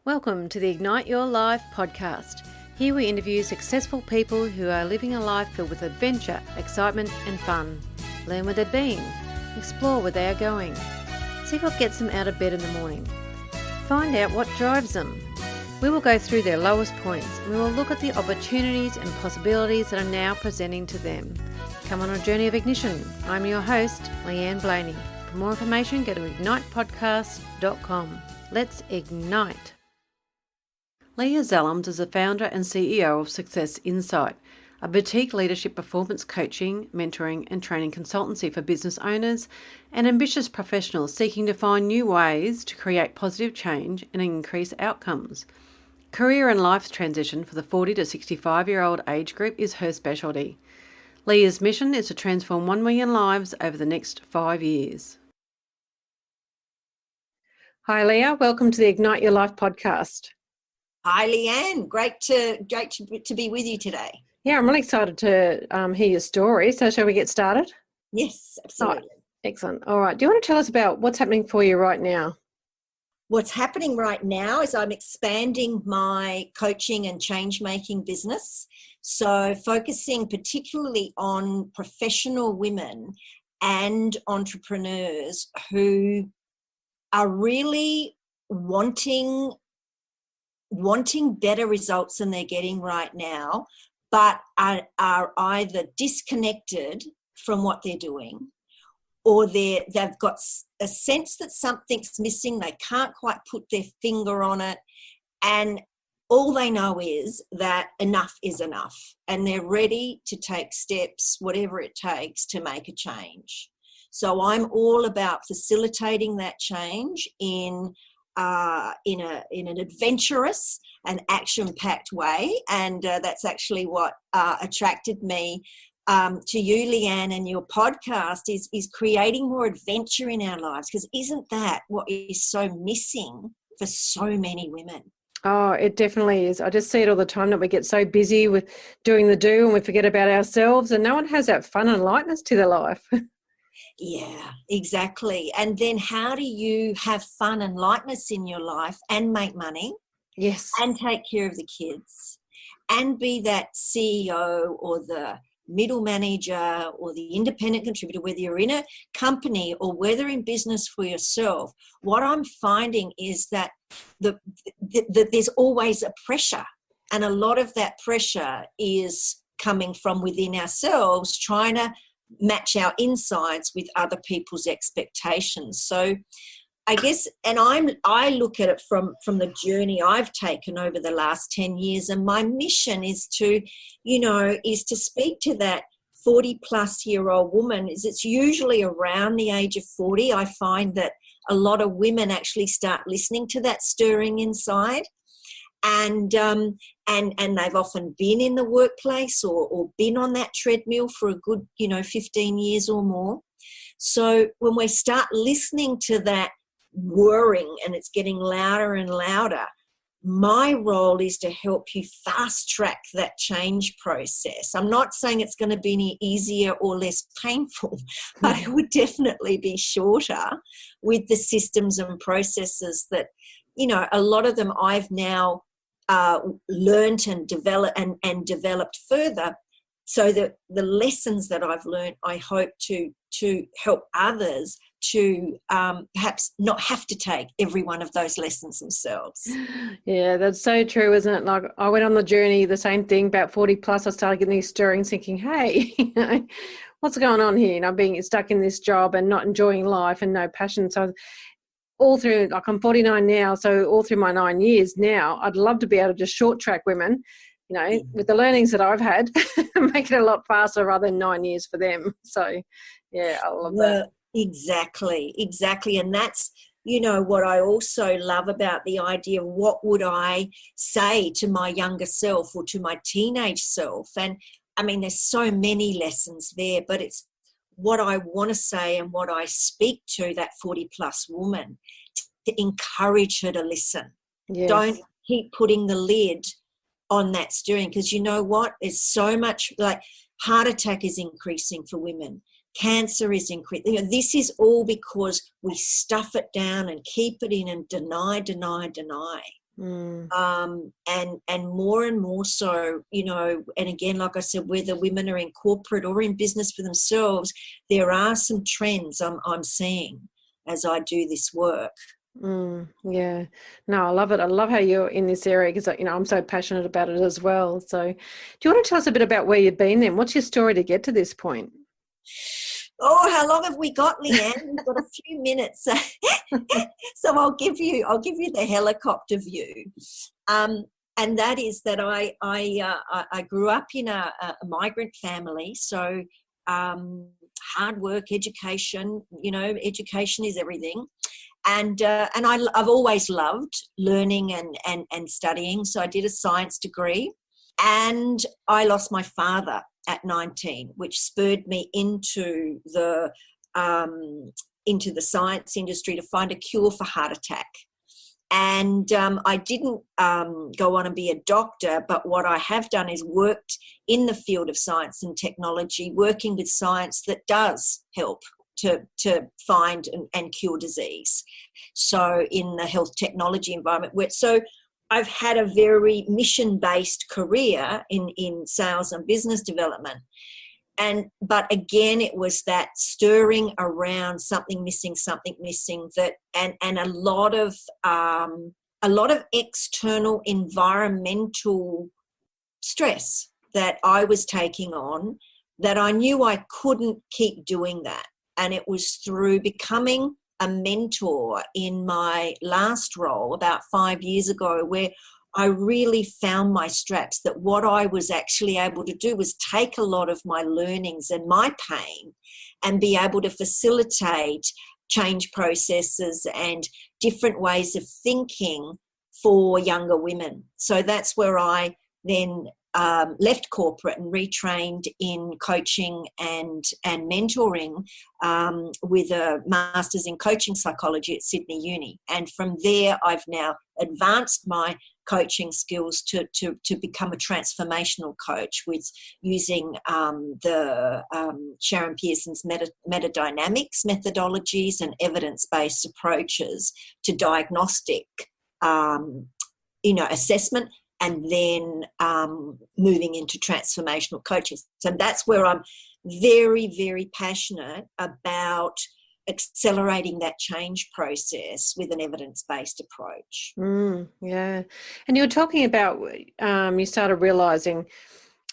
Welcome to the Ignite Your Life podcast. Here we interview successful people who are living a life filled with adventure, excitement and fun. Learn where they've been, explore where they are going, see what gets them out of bed in the morning, find out what drives them. We will go through their lowest points and we will look at the opportunities and possibilities that are now presenting to them. Come on a journey of ignition. I'm your host, Leanne Blaney. For more information, go to ignitepodcast.com. Let's ignite. Zia Lalums is the founder and CEO of Success Insight, a boutique leadership performance coaching, mentoring and training consultancy for business owners and ambitious professionals seeking to find new ways to create positive change and increase outcomes. Career and life transition for the 40 to 65-year-old age group is her specialty. Zia's mission is to transform 1 million lives over the next 5 years. Hi Zia, welcome to the Ignite Your Life podcast. Hi, Leanne. Great to be with you today. Yeah, I'm really excited to hear your story. So shall we get started? Yes, absolutely. Oh, excellent. All right. Do you want to tell us about what's happening for you right now? What's happening right now is I'm expanding my coaching and change-making business. So focusing particularly on professional women and entrepreneurs who are really wanting better results than they're getting right now, but are either disconnected from what they're doing or they've got a sense that something's missing. They can't quite put their finger on it. And all they know is that enough is enough. And they're ready to take steps, whatever it takes, to make a change. So I'm all about facilitating that change in an adventurous and action-packed way, and that's actually what attracted me to you, Leanne, and your podcast is creating more adventure in our lives, because isn't that what is so missing for so many women? Oh, it definitely is. I just see it all the time that we get so busy with doing the do and we forget about ourselves, and no one has that fun and lightness to their life. Yeah, exactly. And then how do you have fun and lightness in your life and make money? Yes. And take care of the kids and be that CEO or the middle manager or the independent contributor, whether you're in a company or whether in business for yourself. What I'm finding is that there's always a pressure, and a lot of that pressure is coming from within ourselves, trying to match our insides with other people's expectations. So I guess, and I look at it from the journey I've taken over the last 10 years, and my mission is to speak to that 40-plus-year-old woman. It's usually around the age of 40. I find that a lot of women actually start listening to that stirring inside. And they've often been in the workplace or been on that treadmill for a good, 15 years or more. So when we start listening to that whirring and it's getting louder and louder, my role is to help you fast track that change process. I'm not saying it's going to be any easier or less painful, but it would definitely be shorter with the systems and processes that, a lot of them I've now learned and developed further, so that the lessons that I've learned, I hope to help others to perhaps not have to take every one of those lessons themselves. Yeah, that's so true, isn't it? Like, I went on the journey, the same thing, about 40 plus, I started getting these stirrings thinking, hey, what's going on here? Being stuck in this job and not enjoying life and no passion. So all through, like, I'm 49 now, so all through my 9 years now, I'd love to be able to just short track women, with the learnings that I've had, make it a lot faster rather than 9 years for them. So, yeah, I love that. Exactly. And that's, what I also love about the idea of what would I say to my younger self or to my teenage self. And, there's so many lessons there, but it's what I want to say and what I speak to that 40-plus woman to encourage her to listen. Yes. Don't keep putting the lid on that stirring, because you know what? There's so much, like, heart attack is increasing for women. Cancer is increasing. This is all because we stuff it down and keep it in and deny. And more and more so, you know, and again, like I said, whether women are in corporate or in business for themselves, there are some trends I'm seeing as I do this work. Yeah, no, I love it. I love how you're in this area because, you know, I'm so passionate about it as well. So do you want to tell us a bit about where you've been then? What's your story to get to this point? Oh, how long have we got, Leanne? We've got a few minutes. So I'll give you the helicopter view. And that is that I grew up in a migrant family. So hard work, education, you know, education is everything. And I've always loved learning and studying. So I did a science degree, and I lost my father at 19, which spurred me into the science industry to find a cure for heart attack. And I didn't go on and be a doctor, but what I have done is worked in the field of science and technology, working with science that does help to find and cure disease. So in the health technology environment, so I've had a very mission-based career in sales and business development. But again, it was that stirring around something missing that, and a lot of external environmental stress that I was taking on, that I knew I couldn't keep doing that. And it was through becoming a mentor in my last role about 5 years ago, where I really found my straps, that what I was actually able to do was take a lot of my learnings and my pain and be able to facilitate change processes and different ways of thinking for younger women. So that's where I then left corporate and retrained in coaching and mentoring with a master's in coaching psychology at Sydney Uni. And from there, I've now advanced my coaching skills to become a transformational coach, with using the Sharon Pearson's metadynamics methodologies and evidence-based approaches to diagnostic assessment, and then moving into transformational coaching. So that's where I'm very, very passionate about accelerating that change process with an evidence-based approach. Yeah. And you were talking about you started realising,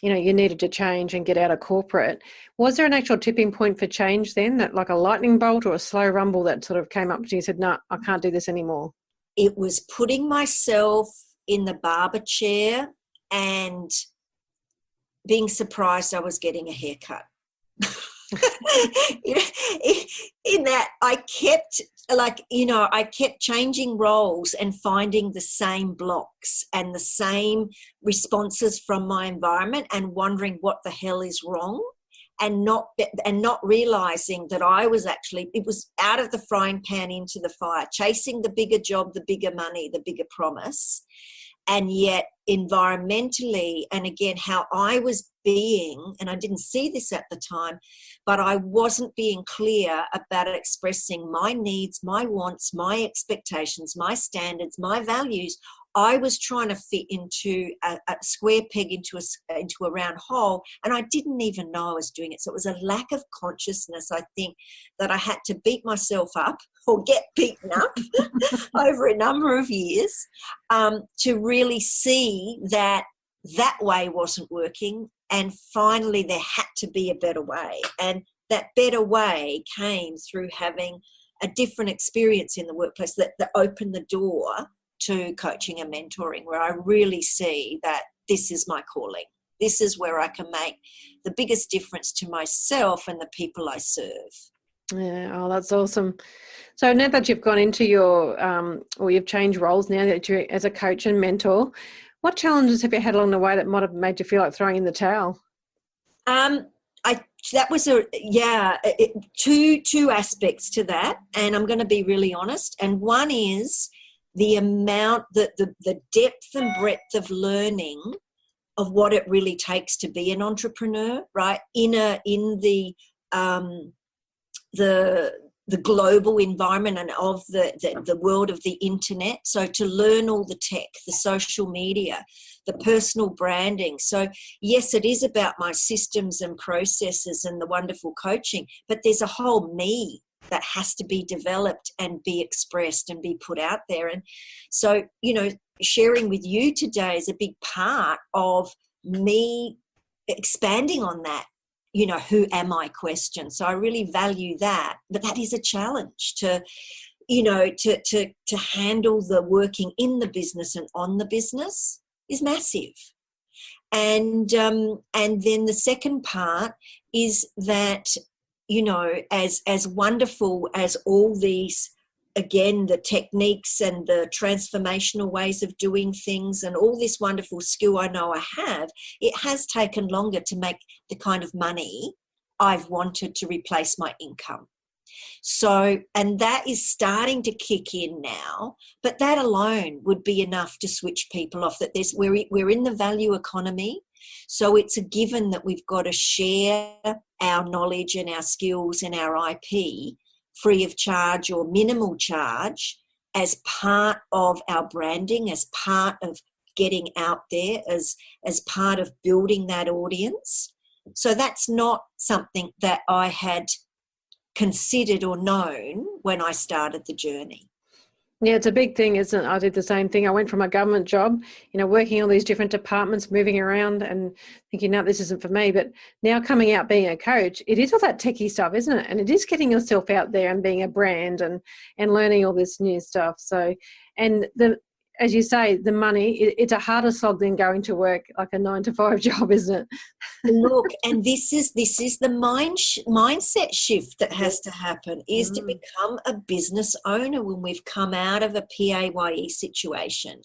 you know, you needed to change and get out of corporate. Was there an actual tipping point for change then, that like a lightning bolt or a slow rumble that sort of came up to you and said, no, I can't do this anymore? It was putting myself in the barber chair and being surprised I was getting a haircut. In that I kept changing roles and finding the same blocks and the same responses from my environment, and wondering what the hell is wrong, and not realizing that it was out of the frying pan into the fire, chasing the bigger job, the bigger money, the bigger promise. And yet environmentally, and again, how I was being, and I didn't see this at the time, but I wasn't being clear about expressing my needs, my wants, my expectations, my standards, my values. I was trying to fit into a square peg into a round hole, and I didn't even know I was doing it. So it was a lack of consciousness, I think, that I had to beat myself up or get beaten up over a number of years to really see that way wasn't working. And finally, there had to be a better way. And that better way came through having a different experience in the workplace that opened the door to coaching and mentoring, where I really see that this is my calling. This is where I can make the biggest difference to myself and the people I serve. Yeah, oh, that's awesome. So now that you've gone into your, or you've changed roles now that you're as a coach and mentor, what challenges have you had along the way that might have made you feel like throwing in the towel? Two aspects to that, and I'm going to be really honest. And one is the amount, the depth and breadth of learning of what it really takes to be an entrepreneur, right? In the the global environment and of the world of the internet. So to learn all the tech, the social media, the personal branding. So yes, it is about my systems and processes and the wonderful coaching, but there's a whole me that has to be developed and be expressed and be put out there. And so, sharing with you today is a big part of me expanding on that, who am I question. So I really value that, but that is a challenge to handle the working in the business and on the business is massive. And then the second part is that, as wonderful as all these, again, the techniques and the transformational ways of doing things and all this wonderful skill I know I have, it has taken longer to make the kind of money I've wanted to replace my income. So, and that is starting to kick in now, but that alone would be enough to switch people off. That we're in the value economy, so it's a given that we've got to share our knowledge and our skills and our IP free of charge or minimal charge as part of our branding, as part of getting out there, as part of building that audience. So that's not something that I had considered or known when I started the journey. Yeah, it's a big thing, isn't it? I did the same thing. I went from a government job, working all these different departments, moving around and thinking, no, this isn't for me. But now coming out being a coach, it is all that techie stuff, isn't it? And it is getting yourself out there and being a brand and learning all this new stuff. So, and as you say, the money, it's a harder slog than going to work like a 9-to-5 job, isn't it? Look, and this is the mindset shift that has to happen, is to become a business owner when we've come out of a PAYE situation.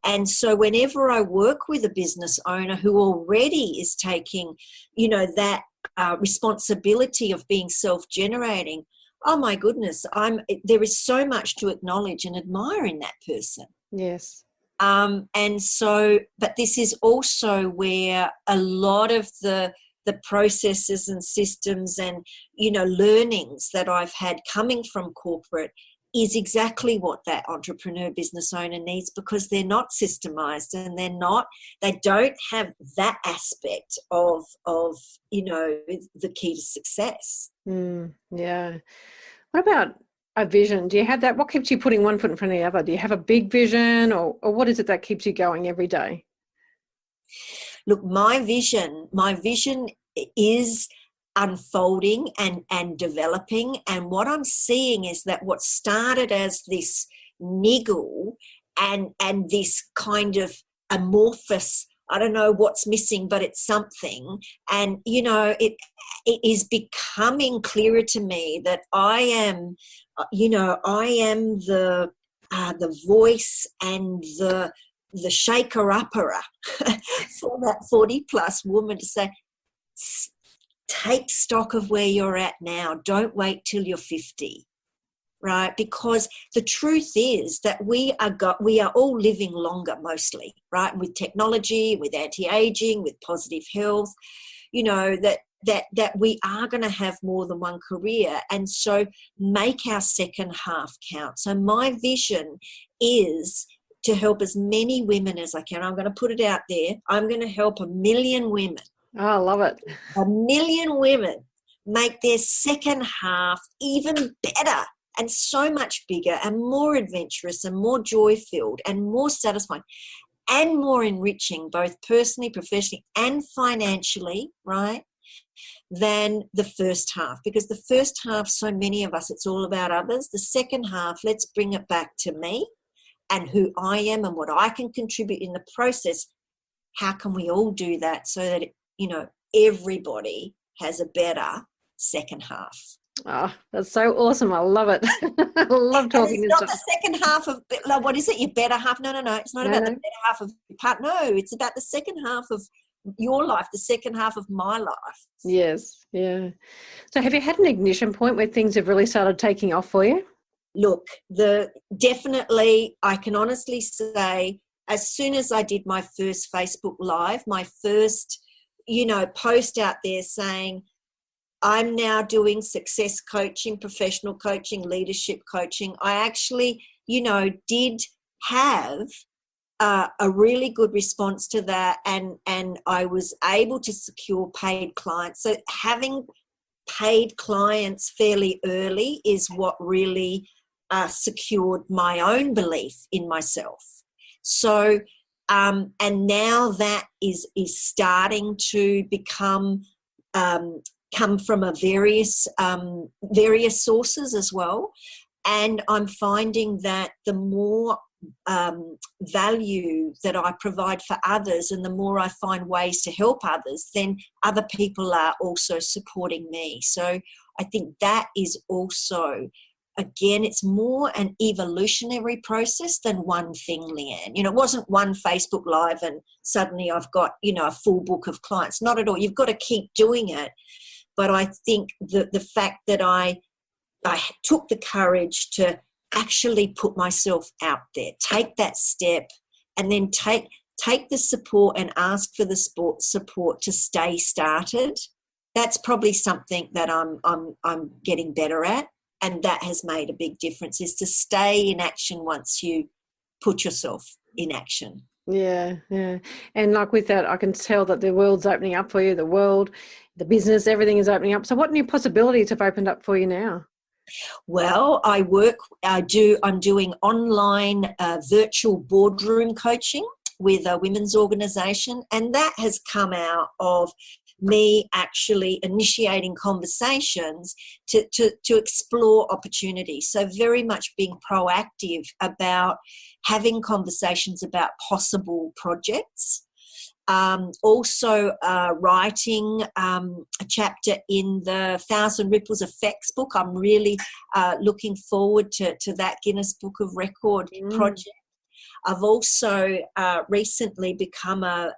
And so whenever I work with a business owner who already is taking, that responsibility of being self-generating, oh my goodness, there is so much to acknowledge and admire in that person. Yes. And so, but this is also where a lot of the processes and systems and, learnings that I've had coming from corporate is exactly what that entrepreneur business owner needs, because they're not systemized and they don't have that aspect of the key to success. Yeah. What about a vision? Do you have that? What keeps you putting one foot in front of the other? Do you have a big vision, or what is it that keeps you going every day? Look, my vision is unfolding and developing. And what I'm seeing is that what started as this niggle and this kind of amorphous, I don't know what's missing, but it's something. And, it is becoming clearer to me that I am the voice and the shaker-upper for that 40-plus woman to say, take stock of where you're at now. Don't wait till you're 50, right? Because the truth is that we are all living longer mostly, right? And with technology, with anti-aging, with positive health, that we are going to have more than one career. And so make our second half count. So my vision is to help as many women as I can. I'm going to put it out there. I'm going to help 1 million women. Oh, I love it. 1 million women make their second half even better and so much bigger and more adventurous and more joy-filled and more satisfying and more enriching, both personally, professionally, and financially, right, than the first half. Because the first half, so many of us, it's all about others. The second half, let's bring it back to me and who I am and what I can contribute in the process. How can we all do that so that, everybody has a better second half? Oh, that's so awesome. I love it. I love talking to stuff. It's not the second half of, what is it, your better half? No. It's not about the better half of your part. No, it's about the second half of your life, the second half of my life. Yes, yeah. So have you had an ignition point where things have really started taking off for you? Look, definitely, I can honestly say, as soon as I did my first Facebook Live, my first, post out there saying, I'm now doing success coaching, professional coaching, leadership coaching. I actually, did have a really good response to that, and I was able to secure paid clients. So having paid clients fairly early is what really secured my own belief in myself. So, and now that is starting to become come from various sources as well. And I'm finding that the more value that I provide for others, and the more I find ways to help others, then other people are also supporting me. So I think that is also, again, it's more an evolutionary process than one thing, Leanne. It wasn't one Facebook Live and suddenly I've got, a full book of clients. Not at all. You've got to keep doing it. But I think the fact that I took the courage to actually put myself out there, take that step, and then take the support and ask for the support to stay started. That's probably something that I'm getting better at, and that has made a big difference, is to stay in action once you put yourself in action. Yeah. And like with that, I can tell that the world's opening up for you, the business, everything is opening up. So what new possibilities have opened up for you now? Well, I'm doing online virtual boardroom coaching with a women's organisation, and that has come out of me actually initiating conversations to explore opportunities. So very much being proactive about having conversations about possible projects. Also writing a chapter in the 1,000 Ripples Effects book. I'm really looking forward to that Guinness Book of Record project. I've also recently become a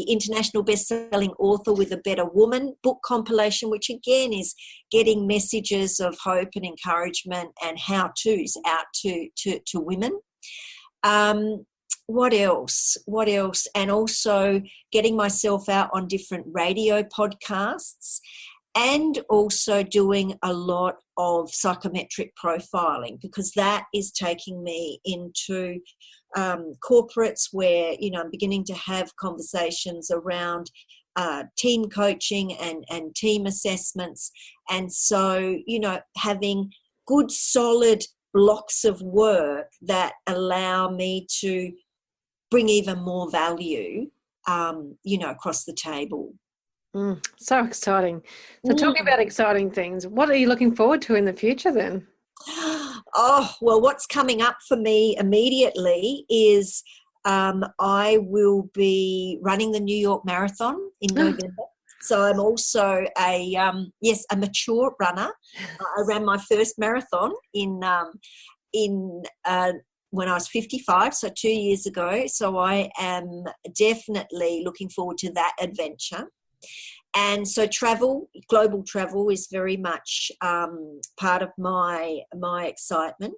international best-selling author with a Better Woman book compilation, which again is getting messages of hope and encouragement and how-tos out to women. What else? And also getting myself out on different radio podcasts, and also doing a lot of psychometric profiling, because that is taking me into corporates where, I'm beginning to have conversations around team coaching and team assessments. And so, having good, solid blocks of work that allow me to bring even more value, across the table. So exciting. So talking about exciting things, what are you looking forward to in the future then? Oh, well, what's coming up for me immediately is I will be running the New York Marathon in November. So I'm also a mature runner. I ran my first marathon in when I was 55, so 2 years ago. So I am definitely looking forward to that adventure. And so global travel is very much part of my excitement.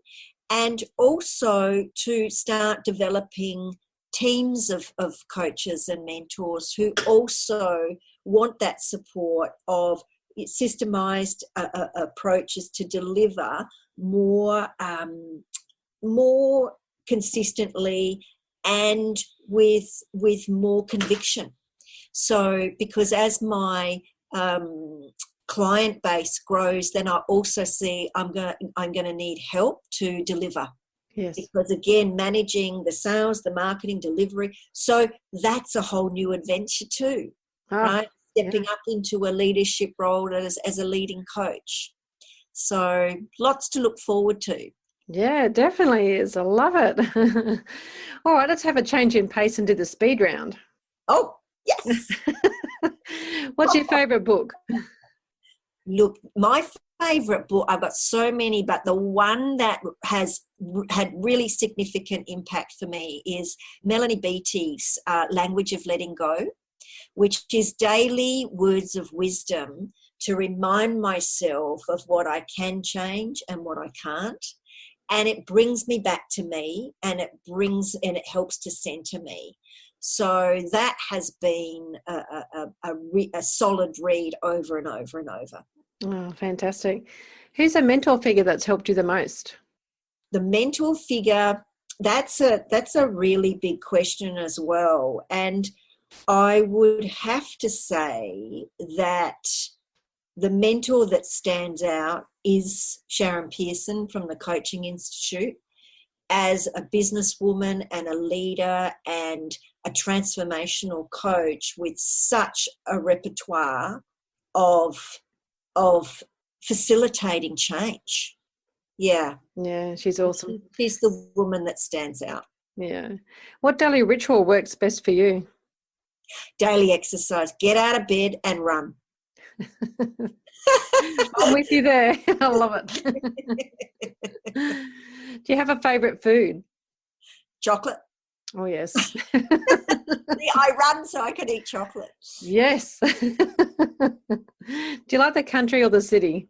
And also to start developing teams of coaches and mentors who also want that support of systemized approaches to deliver more consistently and with more conviction. So because as my client base grows, then I also see I'm going to need help to deliver. Yes. Because again, managing the sales, the marketing, delivery. So that's a whole new adventure too, right? Stepping up into a leadership role as a leading coach. So lots to look forward to. Yeah, it definitely is. I love it. All right, let's have a change in pace and do the speed round. Oh, yes. What's your favourite book? Look, my favourite book, I've got so many, but the one that has had really significant impact for me is Melanie Beattie's Language of Letting Go, which is daily words of wisdom to remind myself of what I can change and what I can't. And it brings me back to me, and it helps to center me. So that has been a solid read over and over and over. Oh, fantastic. Who's a mentor figure that's helped you the most? The mentor figure, that's a really big question as well. And I would have to say that the mentor that stands out is Sharon Pearson from the Coaching Institute. As a businesswoman and a leader and a transformational coach with such a repertoire of facilitating change. Yeah. Yeah, she's awesome. She's the woman that stands out. Yeah. What daily ritual works best for you? Daily exercise. Get out of bed and run. I'm with you there. I love it. Do you have a favourite food? Chocolate. Oh, yes. I run so I can eat chocolate. Yes. Do you like the country or the city?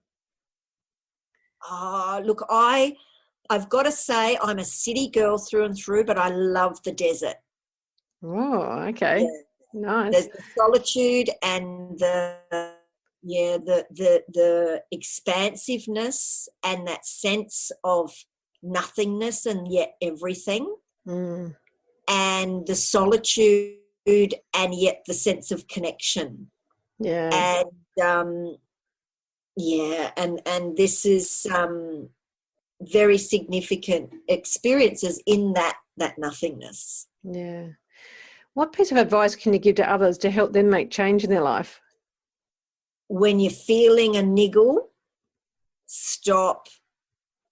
Look, I've got to say I'm a city girl through and through, but I love the desert. Oh, okay. Yeah. Nice. There's the solitude and the expansiveness and that sense of nothingness and yet everything. Mm. And the solitude and yet the sense of connection. Yeah. And and this is very significant experiences in that nothingness. Yeah. What piece of advice can you give to others to help them make change in their life? When you're feeling a niggle, stop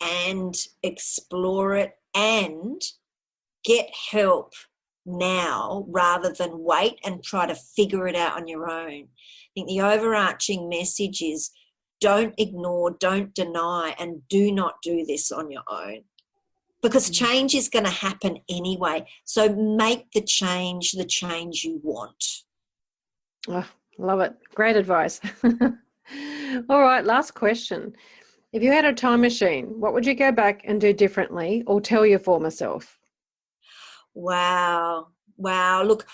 and explore it and get help now rather than wait and try to figure it out on your own. I think the overarching message is don't ignore, don't deny, and do not do this on your own, because change is going to happen anyway. So make the change you want. Oh, love it. Great advice. All right, last question. If you had a time machine, what would you go back and do differently or tell your former self? Wow. Look,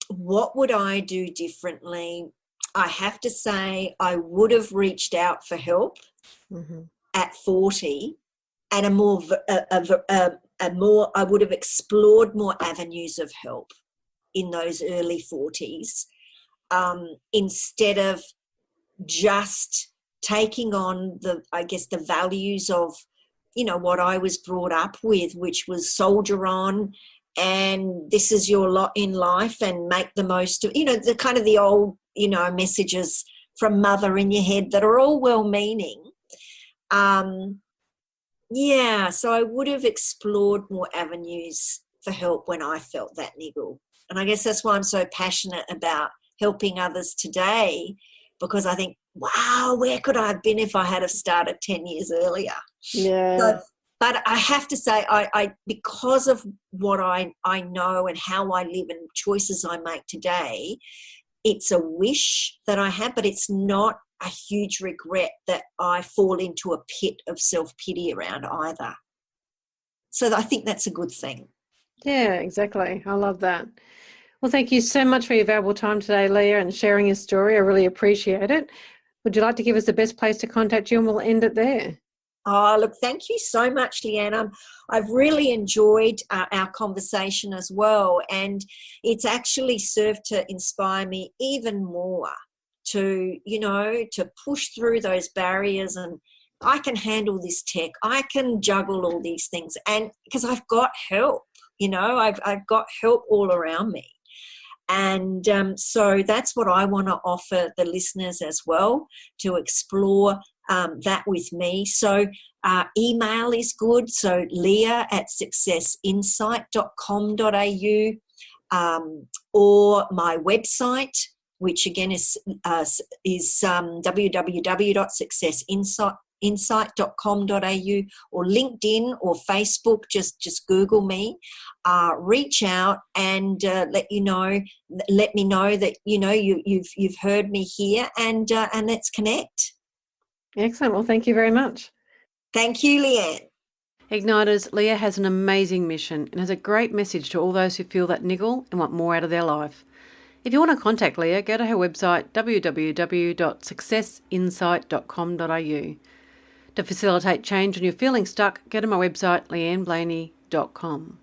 what would I do differently? I have to say I would have reached out for help at 40 and I would have explored more avenues of help in those early 40s instead of just taking on the values of, what I was brought up with, which was soldier on and this is your lot in life and make the most of, the kind of the old, messages from mother in your head that are all well-meaning. So I would have explored more avenues for help when I felt that niggle. And I guess that's why I'm so passionate about helping others today, because I think, wow, where could I have been if I had have started 10 years earlier? Yeah. So, but I have to say, I because of what I know and how I live and choices I make today, it's a wish that I have, but it's not a huge regret that I fall into a pit of self-pity around either. So I think that's a good thing. Yeah, exactly. I love that. Well, thank you so much for your valuable time today, Leah, and sharing your story. I really appreciate it. Would you like to give us the best place to contact you, and we'll end it there? Oh, look, thank you so much, Leanne. I've really enjoyed our conversation as well, and it's actually served to inspire me even more to push through those barriers, and I can handle this tech. I can juggle all these things, and because I've got help, I've got help all around me. And so that's what I want to offer the listeners as well, to explore that with me. So email is good. So leah@successinsight.com.au or my website, which again is www.successinsight.com.au, or LinkedIn or Facebook. Just Google me, reach out and let me know that you've heard me here, and let's connect. Excellent. Well, thank you very much. Thank you, Leanne. Igniters, Leah has an amazing mission and has a great message to all those who feel that niggle and want more out of their life. If you want to contact Leah, go to her website www.successinsight.com.au. To facilitate change when you're feeling stuck, go to my website leanneblaney.com.